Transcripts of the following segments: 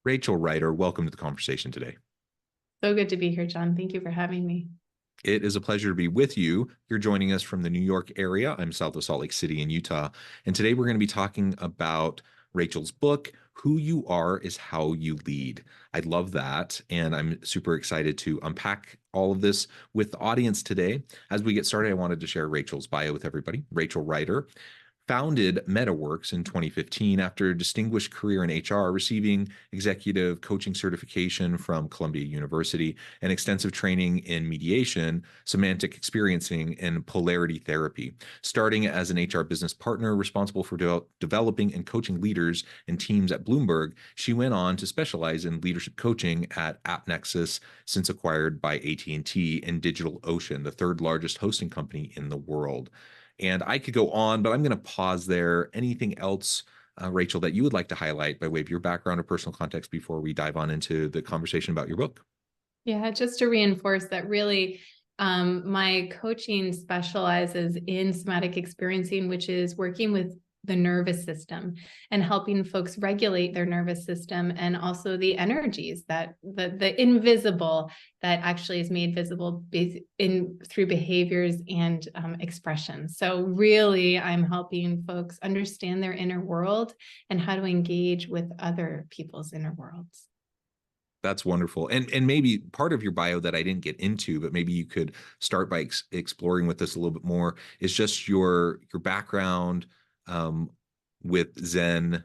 Rachel Ryder, welcome to the conversation today. So good to be here, John. Thank you for having me. It is a pleasure to be with you. You're joining us from the New York area. I'm south of Salt Lake City in Utah. And today we're going to be talking about Rachel's book, Who You Are is How You Lead. I love that. And I'm super excited to unpack all of this with the audience today. As we get started, I wanted to share Rachel's bio with everybody. Rachel Ryder founded MetaWorks in 2015 after a distinguished career in HR, receiving executive coaching certification from Columbia University and extensive training in mediation, semantic experiencing, and polarity therapy. Starting as an HR business partner responsible for developing and coaching leaders and teams at Bloomberg, she went on to specialize in leadership coaching at AppNexus, since acquired by AT&T, and DigitalOcean, the third largest hosting company in the world. And I could go on, but I'm going to pause there. Anything else, Rachel, that you would like to highlight by way of your background or personal context before we dive on into the conversation about your book? Yeah, just to reinforce that really my coaching specializes in somatic experiencing, which is working with the nervous system and helping folks regulate their nervous system, and also the energies that the invisible that actually is made visible through behaviors and expressions. So really, I'm helping folks understand their inner world and how to engage with other people's inner worlds. That's wonderful. And maybe part of your bio that I didn't get into, but maybe you could start by exploring with this a little bit more, is just your background with Zen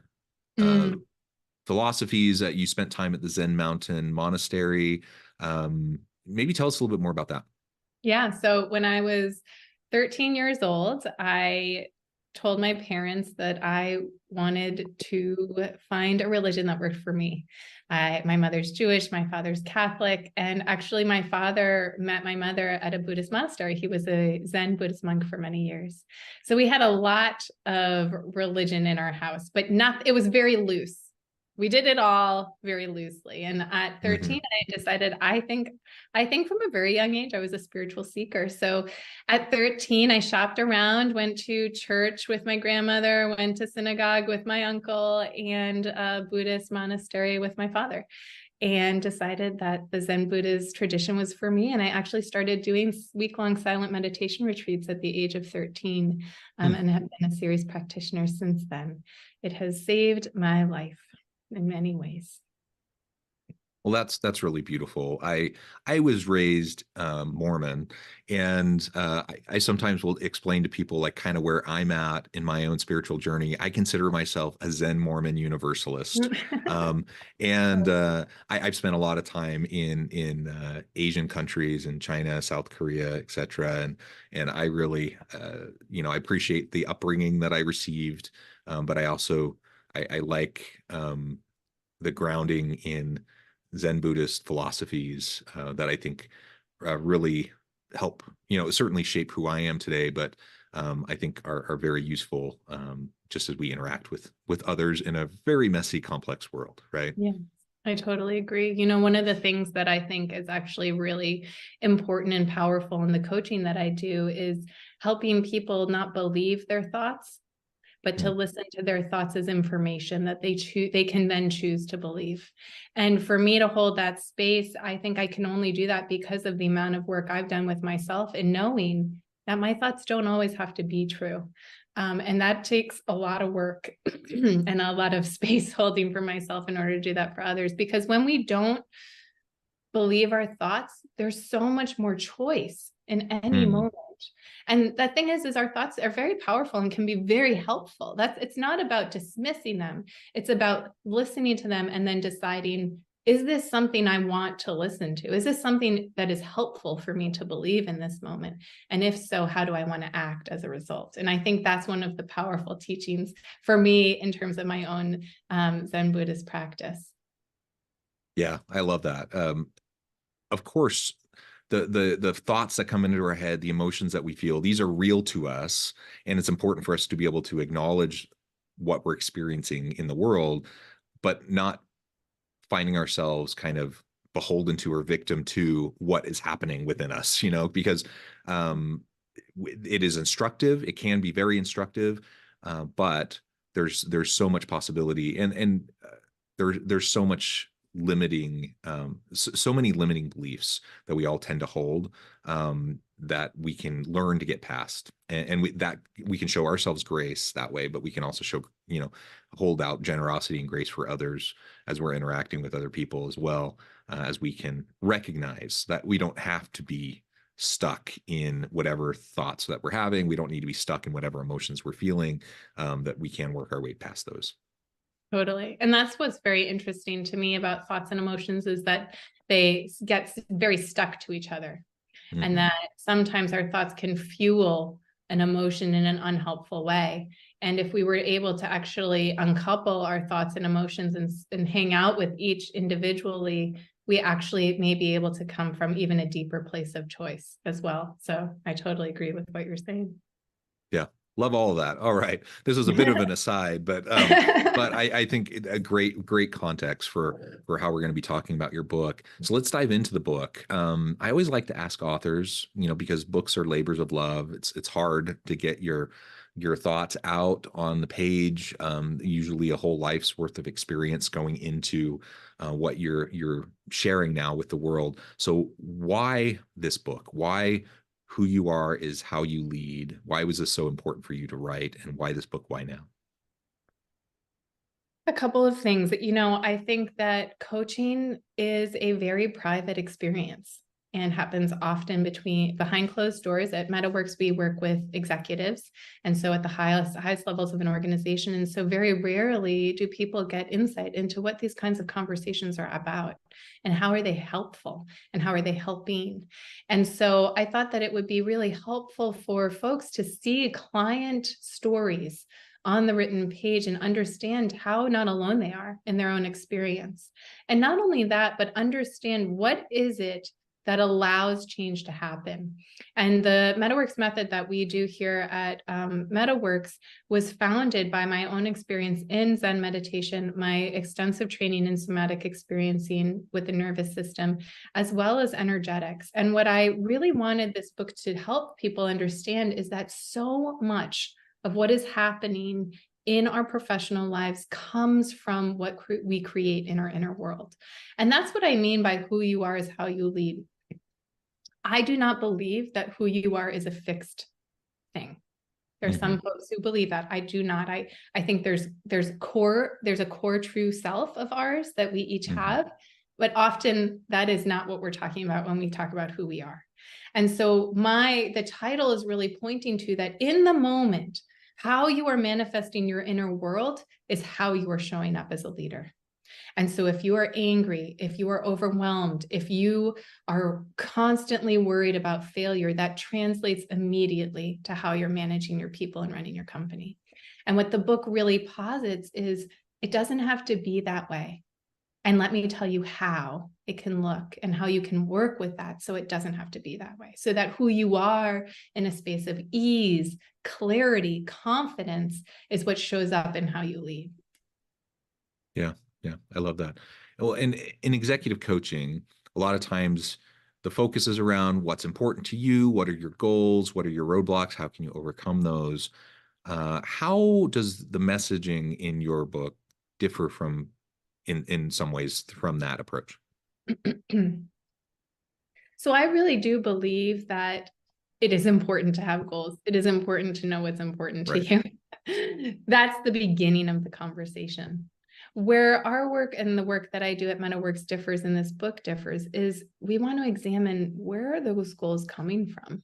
philosophies, that you spent time at the Zen Mountain Monastery. Maybe tell us a little bit more about that. Yeah. So when I was 13 years old, I told my parents that I wanted to find a religion that worked for me. My mother's Jewish, my father's Catholic, and actually my father met my mother at a Buddhist monastery. He was a Zen Buddhist monk for many years. So we had a lot of religion in our house, but it was very loose. We did it all very loosely. And at 13, I decided, I think from a very young age, I was a spiritual seeker. So at 13, I shopped around, went to church with my grandmother, went to synagogue with my uncle, and a Buddhist monastery with my father, and decided that the Zen Buddhist tradition was for me. And I actually started doing week-long silent meditation retreats at the age of 13, and have been a serious practitioner since then. It has saved my life in many ways. Well, that's really beautiful. I was raised Mormon, and I sometimes will explain to people like kind of where I'm at in my own spiritual journey. I consider myself a Zen Mormon Universalist, and I've spent a lot of time in Asian countries, in China, South Korea, etc. And I really I appreciate the upbringing that I received, but I also I like the grounding in Zen Buddhist philosophies that I think really help, certainly shape who I am today, but I think are very useful just as we interact with others in a very messy, complex world, right? Yeah, I totally agree. One of the things that I think is actually really important and powerful in the coaching that I do is helping people not believe their thoughts, but to listen to their thoughts as information that they can then choose to believe. And for me to hold that space, I think I can only do that because of the amount of work I've done with myself in knowing that my thoughts don't always have to be true. And that takes a lot of work and a lot of space holding for myself in order to do that for others. Because when we don't believe our thoughts, there's so much more choice in any moment. And the thing is our thoughts are very powerful and can be very helpful. It's not about dismissing them. It's about listening to them and then deciding, is this something I want to listen to? Is this something that is helpful for me to believe in this moment? And if so, how do I want to act as a result? And I think that's one of the powerful teachings for me in terms of my own Zen Buddhist practice. Yeah, I love that. Of course, the thoughts that come into our head, the emotions that we feel, these are real to us, and it's important for us to be able to acknowledge what we're experiencing in the world, but not finding ourselves kind of beholden to or victim to what is happening within us, because it is instructive. It can be very instructive, but there's so much possibility, and there's so much limiting, so many limiting beliefs that we all tend to hold, that we can learn to get past, and we can show ourselves grace that way, but we can also show, hold out generosity and grace for others as we're interacting with other people as well, as we can recognize that we don't have to be stuck in whatever thoughts that we're having. We don't need to be stuck in whatever emotions we're feeling, that we can work our way past those. Totally. And that's what's very interesting to me about thoughts and emotions, is that they get very stuck to each other. Mm-hmm. And that sometimes our thoughts can fuel an emotion in an unhelpful way. And if we were able to actually uncouple our thoughts and emotions and hang out with each individually, we actually may be able to come from even a deeper place of choice as well. So I totally agree with what you're saying. Yeah. Love all of that. All right. This was a bit of an aside, but I think a great context for how we're going to be talking about your book. So let's dive into the book. I always like to ask authors, because books are labors of love. It's hard to get your thoughts out on the page. Usually a whole life's worth of experience going into what you're sharing now with the world. So why this book? Why Who You Are is How You Lead? Why was this so important for you to write, and why this book? Why now? A couple of things. I think that coaching is a very private experience and happens often behind closed doors. At MetaWorks, we work with executives, and so at the highest levels of an organization. And so very rarely do people get insight into what these kinds of conversations are about, and how are they helpful, and how are they helping. And so I thought that it would be really helpful for folks to see client stories on the written page and understand how not alone they are in their own experience. And not only that, but understand what is it that allows change to happen. And the MetaWorks method that we do here at MetaWorks was founded by my own experience in Zen meditation, my extensive training in somatic experiencing with the nervous system, as well as energetics. And what I really wanted this book to help people understand is that so much of what is happening in our professional lives comes from what we create in our inner world. And that's what I mean by who you are is how you lead. I do not believe that who you are is a fixed thing. There's some folks who believe that. I do not. I think there's a core true self of ours that we each have, but often that is not what we're talking about when we talk about who we are. And so the title is really pointing to that in the moment, how you are manifesting your inner world is how you are showing up as a leader. And so if you are angry, if you are overwhelmed, if you are constantly worried about failure, that translates immediately to how you're managing your people and running your company. And what the book really posits is it doesn't have to be that way. And let me tell you how it can look and how you can work with that so it doesn't have to be that way. So that who you are in a space of ease, clarity, confidence is what shows up in how you lead. Yeah. Yeah. I love that. Well, and in executive coaching, a lot of times the focus is around what's important to you. What are your goals? What are your roadblocks? How can you overcome those? How does the messaging in your book differ from, in some ways, from that approach? So I really do believe that it is important to have goals. It is important to know what's important to you. That's the beginning of the conversation. Where our work and the work that I do at MetaWorks differs and this book differs is we want to examine where are those goals coming from.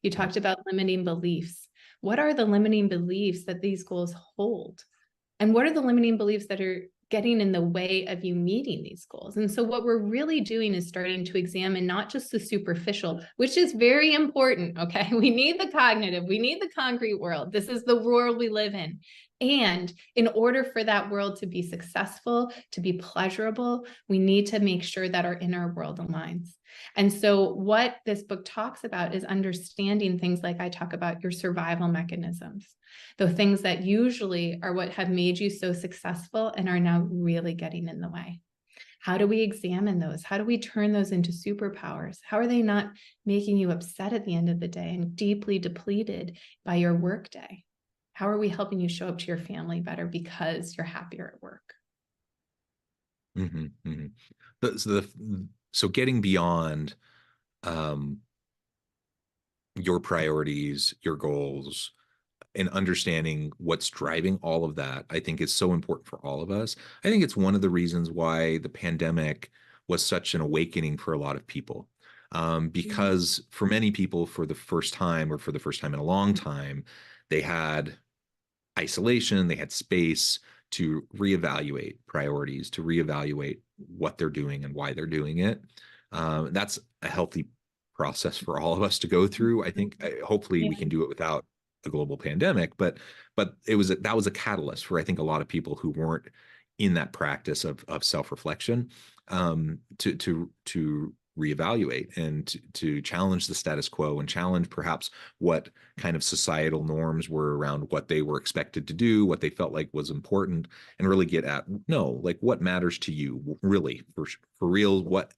You talked about limiting beliefs. What are the limiting beliefs that these goals hold? And what are the limiting beliefs that are getting in the way of you meeting these goals? And so what we're really doing is starting to examine not just the superficial, which is very important, okay? We need the cognitive, we need the concrete world. This is the world we live in. And in order for that world to be successful, to be pleasurable, we need to make sure that our inner world aligns. And so what this book talks about is understanding things like I talk about your survival mechanisms, the things that usually are what have made you so successful and are now really getting in the way. How do we examine those? How do we turn those into superpowers? How are they not making you upset at the end of the day and deeply depleted by your workday? How are we helping you show up to your family better because you're happier at work? Mhm, mhm. So getting beyond um, your priorities, your goals, and understanding what's driving all of that, I think is so important for all of us. I think it's one of the reasons why the pandemic was such an awakening for a lot of people. Because for many people, for the first time or for the first time in a long time, they had isolation, they had space to reevaluate priorities, to reevaluate what they're doing and why they're doing it. That's a healthy process for all of us to go through. I think hopefully Yeah. we can do it without a global pandemic, but that was a catalyst for I think a lot of people who weren't in that practice of self-reflection, to reevaluate and to challenge the status quo and challenge perhaps what kind of societal norms were around what they were expected to do, what they felt like was important, and really get at no, like what matters to you, really, for real, what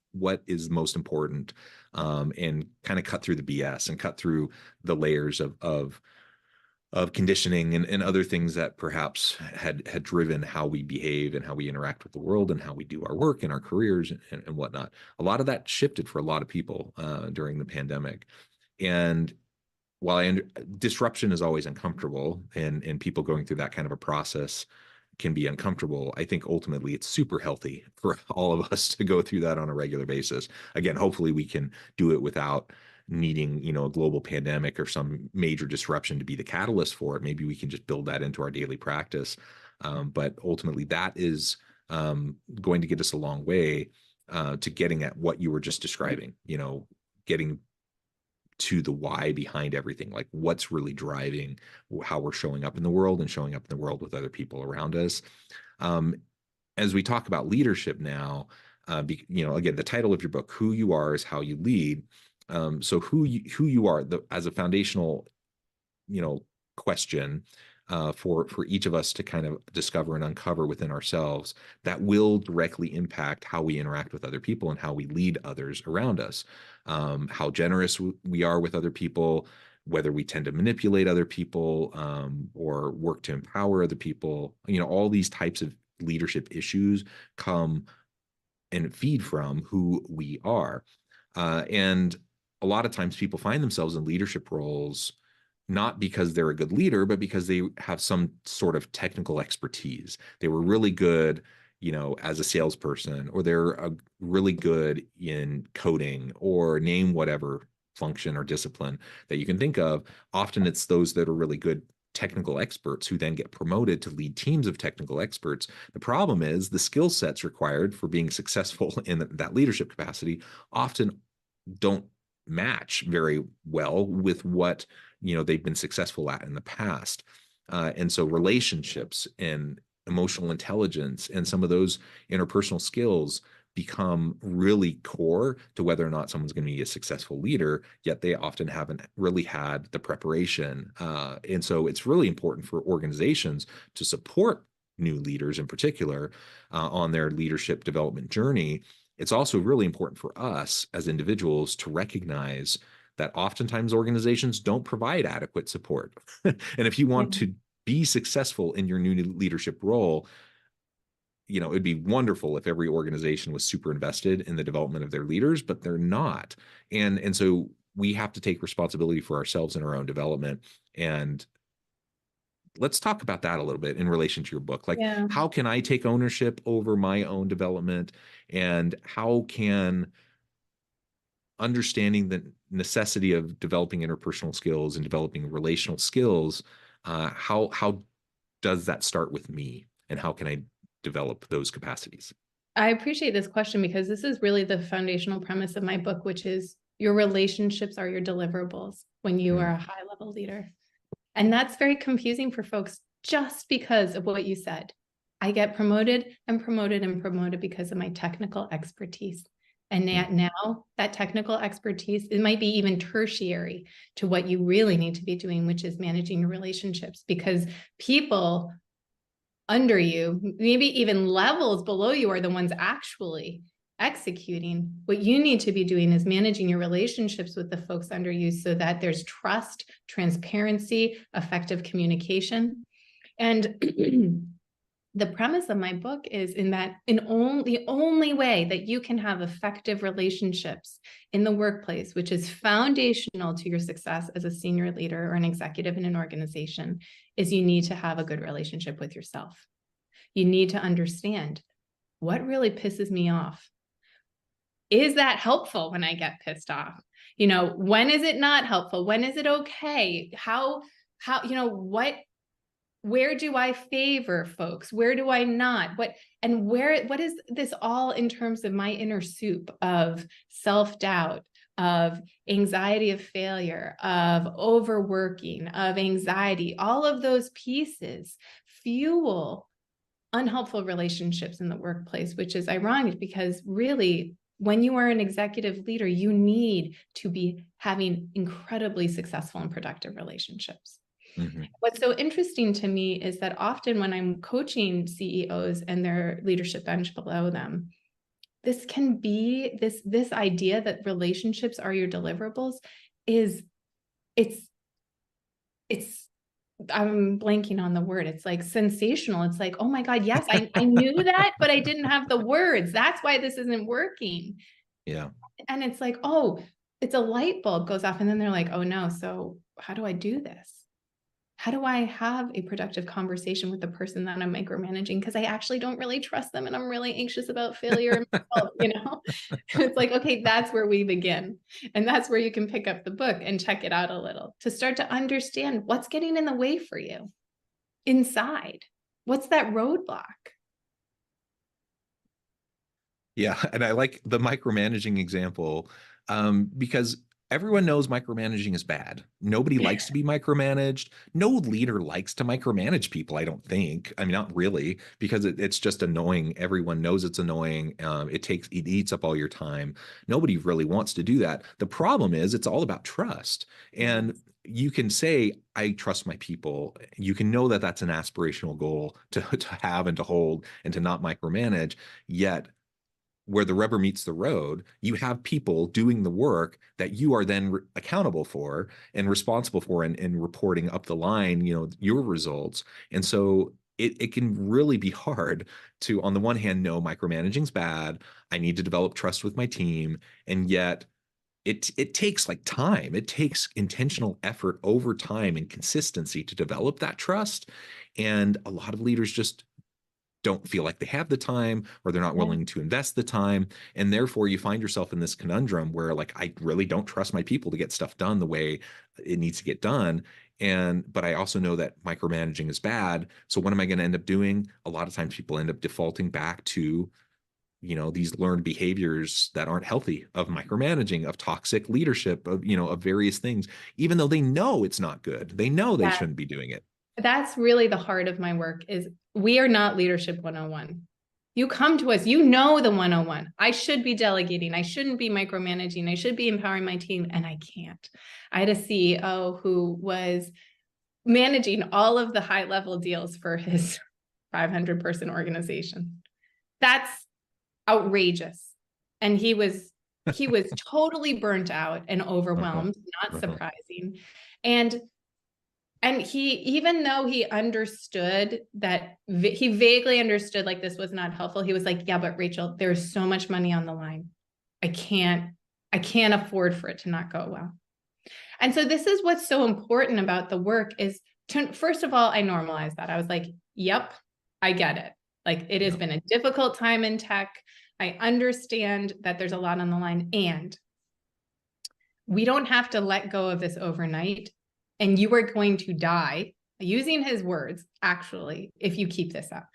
is most important, and kind of cut through the BS and cut through the layers of conditioning and other things that perhaps had driven how we behave and how we interact with the world and how we do our work and our careers and whatnot. A lot of that shifted for a lot of people during the pandemic. And while disruption is always uncomfortable, and people going through that kind of a process can be uncomfortable, I think ultimately it's super healthy for all of us to go through that on a regular basis. Again, hopefully we can do it without needing, a global pandemic or some major disruption to be the catalyst for it. Maybe we can just build that into our daily practice. But ultimately that is going to get us a long way to getting at what you were just describing, getting to the why behind everything, like what's really driving how we're showing up in the world and showing up in the world with other people around us. Um, as we talk about leadership now, again, the title of your book, "Who You Are is How You Lead." So who you are as a foundational, question for each of us to kind of discover and uncover within ourselves that will directly impact how we interact with other people and how we lead others around us. How generous we are with other people, whether we tend to manipulate other people, or work to empower other people. All these types of leadership issues come and feed from who we are. And a lot of times people find themselves in leadership roles not because they're a good leader, but because they have some sort of technical expertise. They were really good, as a salesperson, or they're really good in coding, or name whatever function or discipline that you can think of. Often it's those that are really good technical experts who then get promoted to lead teams of technical experts. The problem is the skill sets required for being successful in that leadership capacity often don't match very well with what they've been successful at in the past. And so relationships and emotional intelligence and some of those interpersonal skills become really core to whether or not someone's going to be a successful leader, yet they often haven't really had the preparation. And so it's really important for organizations to support new leaders in particular on their leadership development journey. It's also really important for us as individuals to recognize that oftentimes organizations don't provide adequate support. And if you want to be successful in your new leadership role, it'd be wonderful if every organization was super invested in the development of their leaders, but they're not. And so we have to take responsibility for ourselves and our own development. And let's talk about that a little bit in relation to your book. Like, Yeah. how can I take ownership over my own development? And how can understanding the necessity of developing interpersonal skills and developing relational skills, how does that start with me? And how can I develop those capacities? I appreciate this question because this is really the foundational premise of my book, which is your relationships are your deliverables when you are a high-level leader. And that's very confusing for folks just because of what you said. I get promoted and promoted and promoted because of my technical expertise. And now that technical expertise, it might be even tertiary to what you really need to be doing, which is managing your relationships, because people under you, maybe even levels below you, are the ones actually executing. What you need to be doing is managing your relationships with the folks under you so that there's trust, transparency, effective communication. And the premise of my book is the only way that you can have effective relationships in the workplace, which is foundational to your success as a senior leader or an executive in an organization, is you need to have a good relationship with yourself. You need to understand what really pisses me off. Is that helpful when I get pissed off? When is it not helpful? When is it okay? Where do I favor folks? Where do I not? What is this all in terms of my inner soup of self-doubt, of anxiety of failure, of overworking, of anxiety? All of those pieces fuel unhelpful relationships in the workplace, which is ironic because really, when you are an executive leader, you need to be having incredibly successful and productive relationships. Mm-hmm. What's so interesting to me is that often when I'm coaching CEOs and their leadership bench below them, this can be this idea that relationships are your deliverables it's I'm blanking on the word. It's like sensational. It's like, oh my God, yes, I knew that, but I didn't have the words. That's why this isn't working. Yeah. And it's like, oh, it's a light bulb goes off. And then they're like, oh no, so how do I do this? How do I have a productive conversation with the person that I'm micromanaging? Because I actually don't really trust them and I'm really anxious about failure. It's like, okay, that's where we begin. And that's where you can pick up the book and check it out a little to start to understand what's getting in the way for you inside. What's that roadblock? Yeah. And I like the micromanaging example because everyone knows micromanaging is bad. Nobody likes to be micromanaged. No leader likes to micromanage people, I don't think. I mean, not really, because it's just annoying. Everyone knows it's annoying. It eats up all your time. Nobody really wants to do that. The problem is it's all about trust. And you can say, I trust my people. You can know that that's an aspirational goal to have and to hold and to not micromanage. Yet where the rubber meets the road, you have people doing the work that you are then accountable for and responsible for and reporting up the line, your results. And so it can really be hard to, on the one hand, know micromanaging's bad. I need to develop trust with my team. And yet it takes like time. It takes intentional effort over time and consistency to develop that trust. And a lot of leaders just don't feel like they have the time, or they're not willing to invest the time. And therefore you find yourself in this conundrum where like, I really don't trust my people to get stuff done the way it needs to get done. But I also know that micromanaging is bad. So what am I going to end up doing? A lot of times people end up defaulting back to, these learned behaviors that aren't healthy, of micromanaging, of toxic leadership, of various things, even though they know it's not good. They know they shouldn't be doing it. That's really the heart of my work. Is we are not leadership 101. You come to us, the 101. I should be delegating. I shouldn't be micromanaging. I should be empowering my team, and I can't. I had a CEO who was managing all of the high-level deals for his 500-person organization. That's outrageous. And he was totally burnt out and overwhelmed, not surprising. And he, even though he understood that, he vaguely understood like this was not helpful, he was like, yeah, but Rachel, there's so much money on the line. I can't afford for it to not go well. And so this is what's so important about the work is first of all, I normalized that. I was like, yep, I get it. Like it has been a difficult time in tech. I understand that there's a lot on the line, and we don't have to let go of this overnight. And you are going to die, using his words, actually, if you keep this up.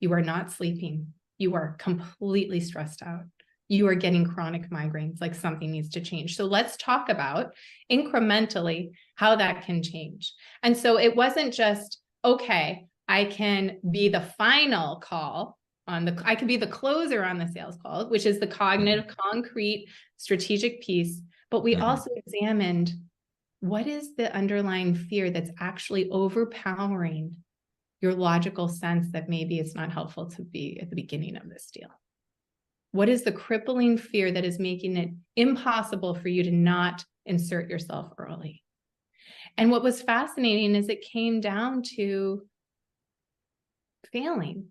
You are not sleeping. You are completely stressed out. You are getting chronic migraines, like something needs to change. So let's talk about incrementally how that can change. And so it wasn't just, okay, I can be the final call I can be the closer on the sales call, which is the cognitive, concrete, strategic piece. But we also examined, what is the underlying fear that's actually overpowering your logical sense that maybe it's not helpful to be at the beginning of this deal? What is the crippling fear that is making it impossible for you to not insert yourself early? And what was fascinating is it came down to failing.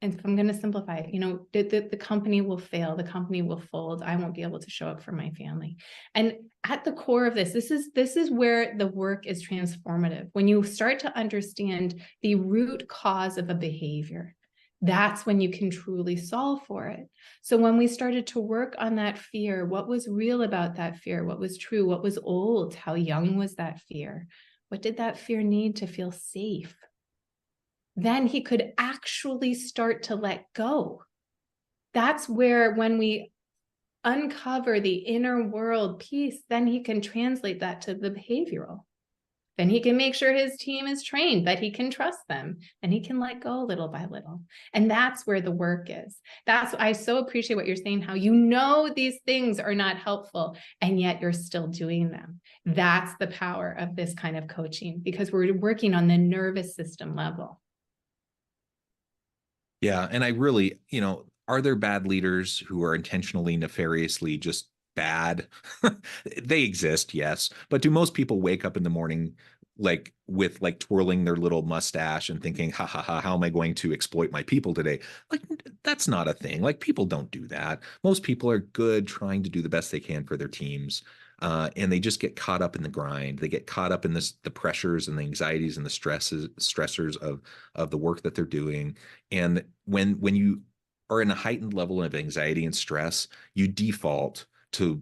And if I'm going to simplify it, the company will fail, the company will fold. I won't be able to show up for my family. And at the core of this is where the work is transformative. When you start to understand the root cause of a behavior, that's when you can truly solve for it. So when we started to work on that fear, what was real about that fear? What was true? What was old? How young was that fear? What did that fear need to feel safe? Then he could actually start to let go. That's where, when we uncover the inner world piece, then he can translate that to the behavioral. Then he can make sure his team is trained, that he can trust them, and he can let go little by little. And that's where the work is. I so appreciate what you're saying, how these things are not helpful, and yet you're still doing them. That's the power of this kind of coaching, because we're working on the nervous system level. Yeah. And I really, are there bad leaders who are intentionally, nefariously just bad? They exist, yes. But do most people wake up in the morning with twirling their little mustache and thinking, ha ha ha, how am I going to exploit my people today? Like, that's not a thing. Like, people don't do that. Most people are good, trying to do the best they can for their teams. And they just get caught up in the grind. They get caught up in the pressures and the anxieties and the stressors of the work that they're doing. And when you are in a heightened level of anxiety and stress, you default to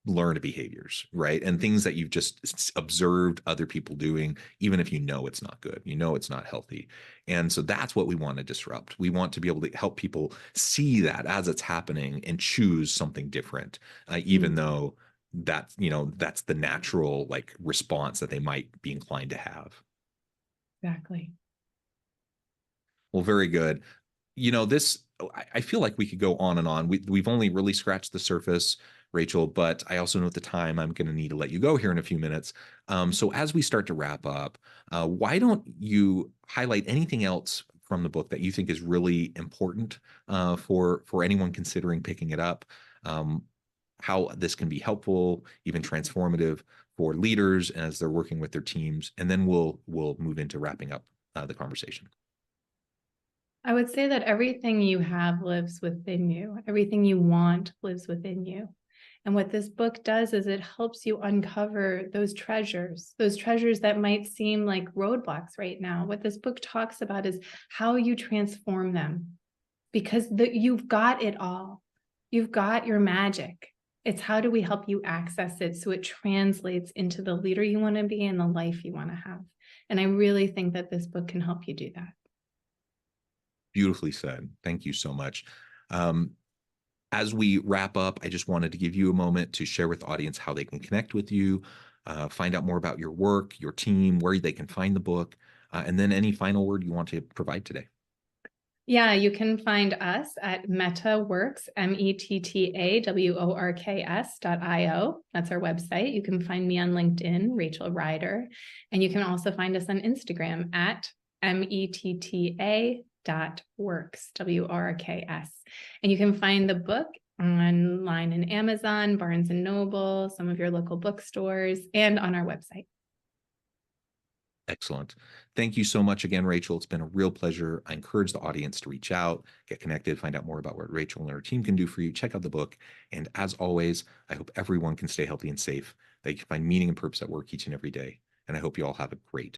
learned behaviors, right? And things that you've just observed other people doing, even if it's not good, it's not healthy. And so that's what we want to disrupt. We want to be able to help people see that as it's happening and choose something different, even though that's the natural response that they might be inclined to have. Exactly. Well, very good. I feel like we could go on and on. We've only really scratched the surface, Rachel, but I also know at the time I'm going to need to let you go here in a few minutes. So as we start to wrap up, why don't you highlight anything else from the book that you think is really important for anyone considering picking it up? How this can be helpful, even transformative for leaders as they're working with their teams, and then we'll move into wrapping up the conversation. I would say that everything you have lives within you. Everything you want lives within you. And what this book does is it helps you uncover those treasures that might seem like roadblocks right now. What this book talks about is how you transform them, because you've got it all. You've got your magic. It's how do we help you access it so it translates into the leader you want to be and the life you want to have. And I really think that this book can help you do that. Beautifully said. Thank you so much. As we wrap up, I just wanted to give you a moment to share with the audience how they can connect with you, find out more about your work, your team, where they can find the book, and then any final word you want to provide today. Yeah, you can find us at MetaWorks, METTAWORKS.io. That's our website. You can find me on LinkedIn, Rachel Ryder, and you can also find us on Instagram at METTA.works, WORKS. And you can find the book online in Amazon, Barnes & Noble, some of your local bookstores, and on our website. Excellent. Thank you so much again, Rachel. It's been a real pleasure. I encourage the audience to reach out, get connected, find out more about what Rachel and her team can do for you. Check out the book. And as always, I hope everyone can stay healthy and safe, that you can find meaning and purpose at work each and every day. And I hope you all have a great